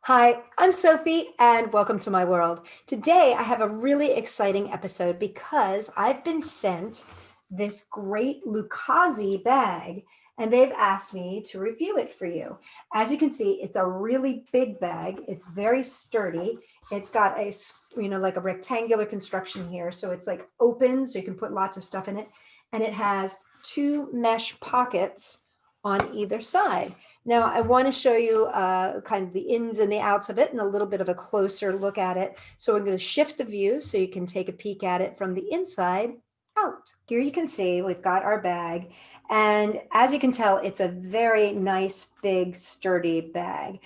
Hi, I'm Sophie and welcome to my world. Today I have a really exciting episode because I've been sent this great Lucazzi bag and they've asked me to review it for you. As you can see, it's a really big bag. It's very sturdy. It's got like a rectangular construction here. So it's like open so you can put lots of stuff in it. And it has two mesh pockets on either side. Now, I want to show you kind of the ins and the outs of it and a little bit of a closer look at it. So I'm going to shift the view so you can take a peek at it from the inside out. Here you can see we've got our bag. And as you can tell, it's a very nice, big, sturdy bag.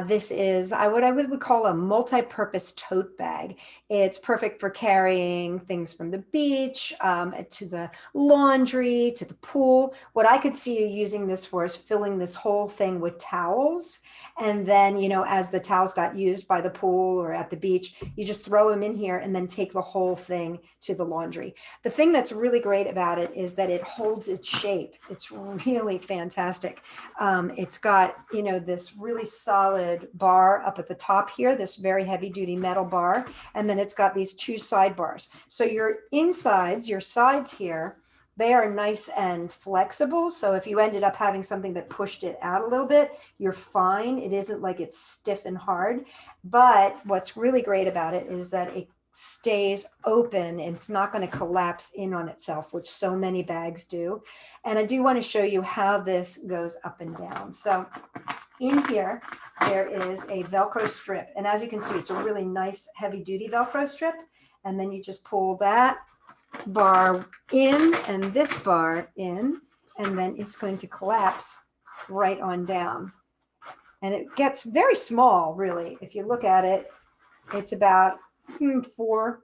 This is what I would call a multi-purpose tote bag. It's perfect for carrying things from the beach to the laundry, to the pool. What I could see you using this for is filling this whole thing with towels. And then, as the towels got used by the pool or at the beach, you just throw them in here and then take the whole thing to the laundry. The thing that's really great about it is that it holds its shape. It's really fantastic. It's got, this really solid bar up at the top here, this very heavy duty metal bar. And then it's got these two sidebars. So your insides, your sides here, they are nice and flexible. So if you ended up having something that pushed it out a little bit, you're fine. It isn't like it's stiff and hard. But what's really great about it is that it stays open. It's not going to collapse in on itself, which so many bags do. And I do want to show you how this goes up and down. So in here, there is a Velcro strip. And as you can see, it's a really nice heavy duty Velcro strip. And then you just pull that bar in and this bar in, and then it's going to collapse right on down. And it gets very small, really. If you look at it, it's about 4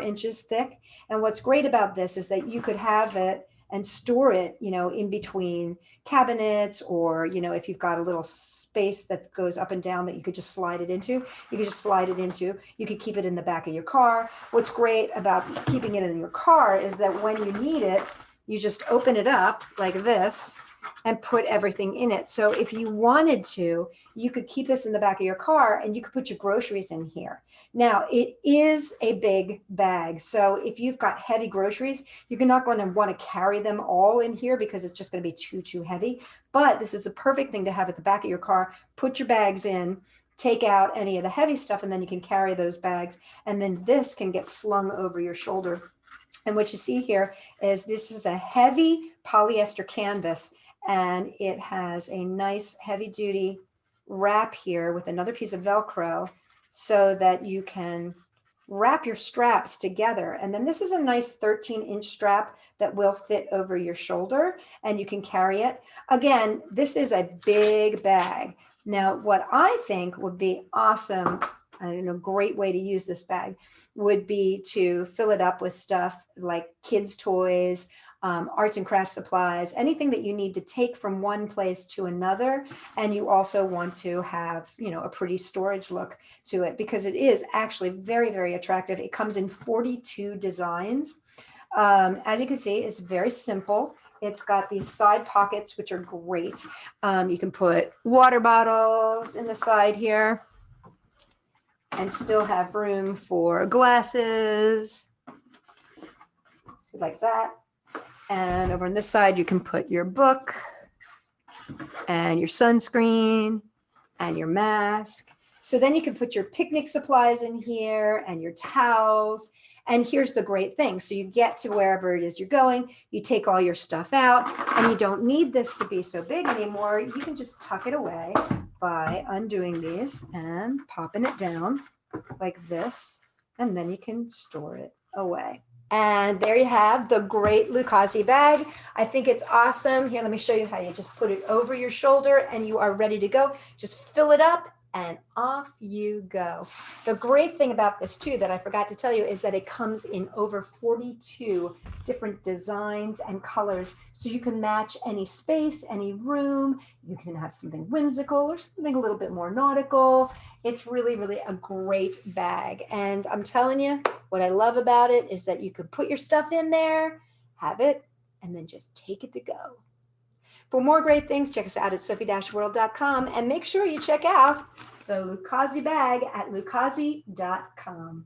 inches thick. And what's great about this is that you could have it and store it, in between cabinets, or, if you've got a little space that goes up and down that you could just slide it into, you could just slide it into. You could keep it in the back of your car. What's great about keeping it in your car is that when you need it, you just open it up like this and put everything in it. So if you wanted to, you could keep this in the back of your car and you could put your groceries in here. Now, it is a big bag. So if you've got heavy groceries, you're not going to want to carry them all in here because it's just going to be too heavy. But this is a perfect thing to have at the back of your car. Put your bags in, take out any of the heavy stuff, and then you can carry those bags. And then this can get slung over your shoulder. And what you see here is this is a heavy polyester canvas, and it has a nice heavy duty wrap here with another piece of Velcro so that you can wrap your straps together. And then this is a nice 13-inch strap that will fit over your shoulder and you can carry it. Again, this is a big bag. Now, what I think would be awesome, a great way to use this bag would be to fill it up with stuff like kids' toys, arts and crafts supplies, anything that you need to take from one place to another. And you also want to have, a pretty storage look to it because it is actually very, very attractive. It comes in 42 designs. As you can see, it's very simple. It's got these side pockets, which are great. You can put water bottles in the side here and still have room for glasses. See, like that. And over on this side, you can put your book and your sunscreen and your mask. So then you can put your picnic supplies in here and your towels. And here's the great thing. So you get to wherever it is you're going, you take all your stuff out, and you don't need this to be so big anymore. You can just tuck it away by undoing these and popping it down like this, and then you can store it away. And there you have the great Lucazzi bag. I think it's awesome. Here, let me show you how you just put it over your shoulder and you are ready to go. Just fill it up and off you go. The great thing about this too that I forgot to tell you is that it comes in over 42 different designs and colors. So you can match any space, any room. You can have something whimsical or something a little bit more nautical. It's really, really a great bag. And I'm telling you, what I love about it is that you could put your stuff in there, have it, and then just take it to go. For more great things, check us out at sophie-world.com and make sure you check out the Lucazzi bag at lucazzi.com.